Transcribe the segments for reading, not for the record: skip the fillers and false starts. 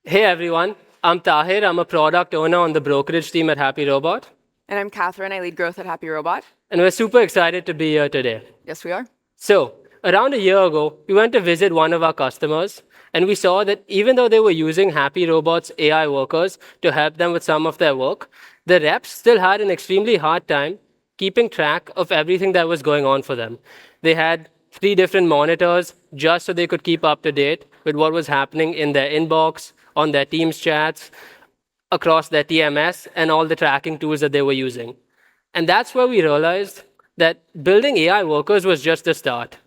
Hey everyone, I'm Tahir. I'm a product owner on the brokerage team at HappyRobot. And I'm Catherine. I lead growth at HappyRobot. And we're super excited to be here today. Yes, we are. So, around a year ago, we went to visit one of our customers, and we saw that even though they were using HappyRobot's AI workers to help them with some of their work, the reps still had an extremely hard time keeping track of everything that was going on for them. They had 3 different monitors just so they could keep up to date with what was happening in their inbox, on their Teams chats, across their TMS, and all the tracking tools that they were using. And that's where we realized that building AI workers was just the start.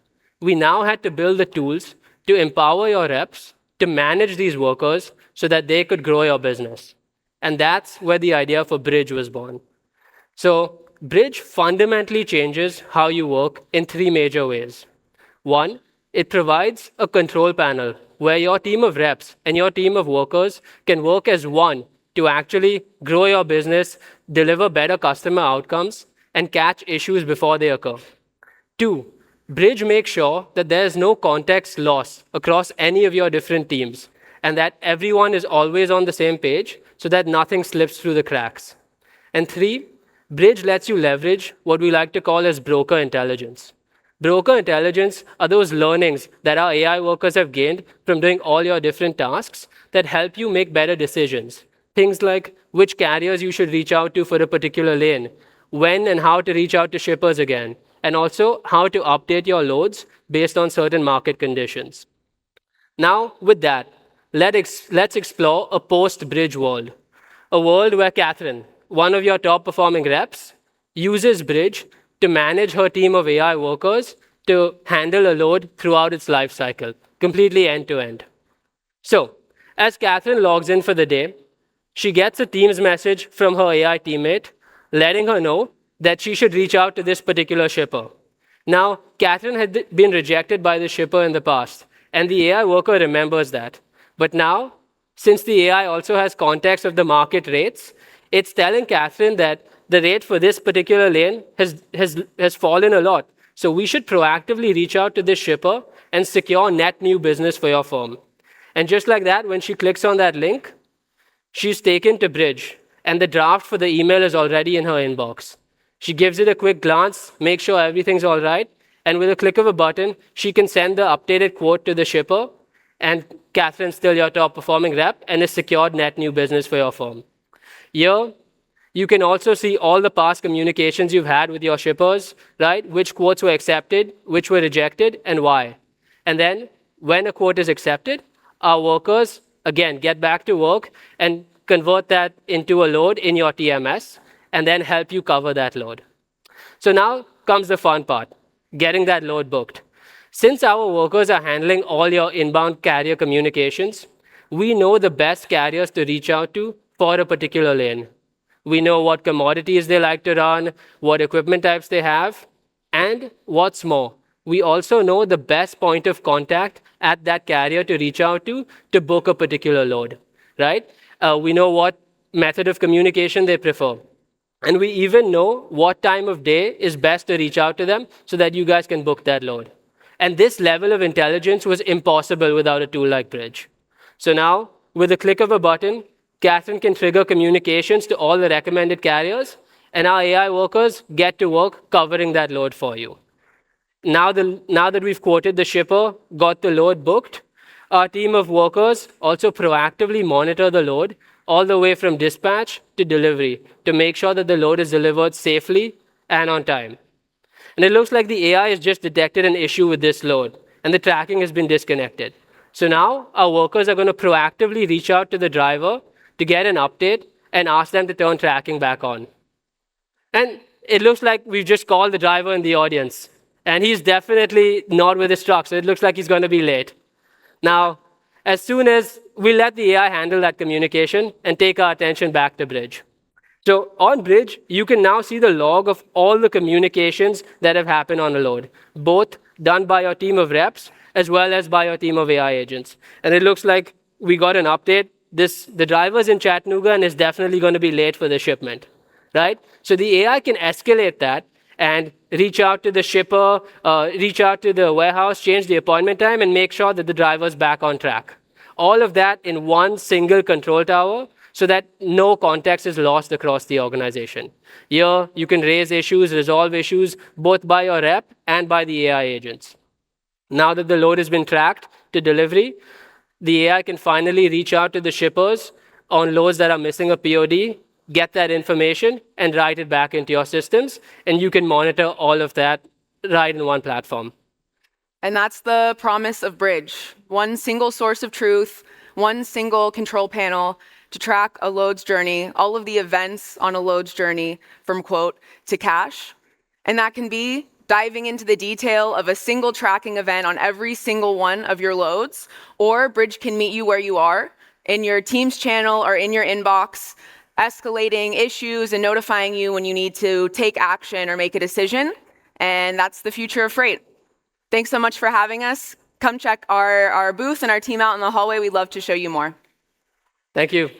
We now had to build the tools to empower your reps to manage these workers so that they could grow your business. And that's where the idea for Bridge was born. So Bridge fundamentally changes how you work in 3 major ways. One, it provides a control panel where your team of reps and your team of workers can work as one to actually grow your business, deliver better customer outcomes, and catch issues before they occur. 2, Bridge makes sure that there is no context loss across any of your different teams and that everyone is always on the same page so that nothing slips through the cracks. And 3, Bridge lets you leverage what we like to call as broker intelligence. Broker intelligence are those learnings that our AI workers have gained from doing all your different tasks that help you make better decisions. Things like which carriers you should reach out to for a particular lane, when and how to reach out to shippers again, and also how to update your loads based on certain market conditions. Now, with that, let's explore a post-Bridge world. A world where Catherine, one of your top performing reps, uses Bridge to manage her team of AI workers to handle a load throughout its life cycle, completely end to end. So, as Catherine logs in for the day, she gets a Teams message from her AI teammate letting her know that she should reach out to this particular shipper. Now, Catherine had been rejected by the shipper in the past, and the AI worker remembers that. But now, since the AI also has context of the market rates, it's telling Catherine that the rate for this particular lane has fallen a lot. So we should proactively reach out to this shipper and secure net new business for your firm. And just like that, when she clicks on that link, she's taken to Bridge, and the draft for the email is already in her inbox. She gives it a quick glance, makes sure everything's all right, and with a click of a button, she can send the updated quote to the shipper, and Catherine's still your top performing rep and has secured net new business for your firm. Here, you can also see all the past communications you've had with your shippers, right? Which quotes were accepted, which were rejected, and why. And then, when a quote is accepted, our workers, again, get back to work and convert that into a load in your TMS, and then help you cover that load. So now comes the fun part, getting that load booked. Since our workers are handling all your inbound carrier communications, we know the best carriers to reach out to for a particular lane. We know what commodities they like to run, what equipment types they have, and what's more, we also know the best point of contact at that carrier to reach out to book a particular load, right? We know what method of communication they prefer. And we even know what time of day is best to reach out to them so that you guys can book that load. And this level of intelligence was impossible without a tool like Bridge. So now, with a click of a button, Catherine can trigger communications to all the recommended carriers, and our AI workers get to work covering that load for you. Now that we've quoted the shipper, got the load booked, our team of workers also proactively monitor the load all the way from dispatch to delivery to make sure that the load is delivered safely and on time. And it looks like the AI has just detected an issue with this load, and the tracking has been disconnected. So now our workers are going to proactively reach out to the driver to get an update and ask them to turn tracking back on. And it looks like we've just called the driver in the audience. And he's definitely not with his truck, so it looks like he's going to be late. Now, as soon as we let the AI handle that communication and take our attention back to Bridge. So on Bridge, you can now see the log of all the communications that have happened on a load, both done by your team of reps as well as by your team of AI agents. And it looks like we got an update. The driver's in Chattanooga and is definitely going to be late for the shipment, right? So the AI can escalate that and reach out to the shipper, reach out to the warehouse, change the appointment time, and make sure that the driver's back on track. All of that in one single control tower so that no context is lost across the organization. Here, you can raise issues, resolve issues, both by your rep and by the AI agents. Now that the load has been tracked to delivery, the AI can finally reach out to the shippers on loads that are missing a POD, get that information, and write it back into your systems. And you can monitor all of that right in one platform. And that's the promise of Bridge. One single source of truth, one single control panel to track a load's journey, all of the events on a load's journey from quote to cache. And that can be diving into the detail of a single tracking event on every single one of your loads, or Bridge can meet you where you are, in your Teams channel or in your inbox, escalating issues and notifying you when you need to take action or make a decision. And that's the future of freight. Thanks so much for having us. Come check our booth and our team out in the hallway. We'd love to show you more. Thank you.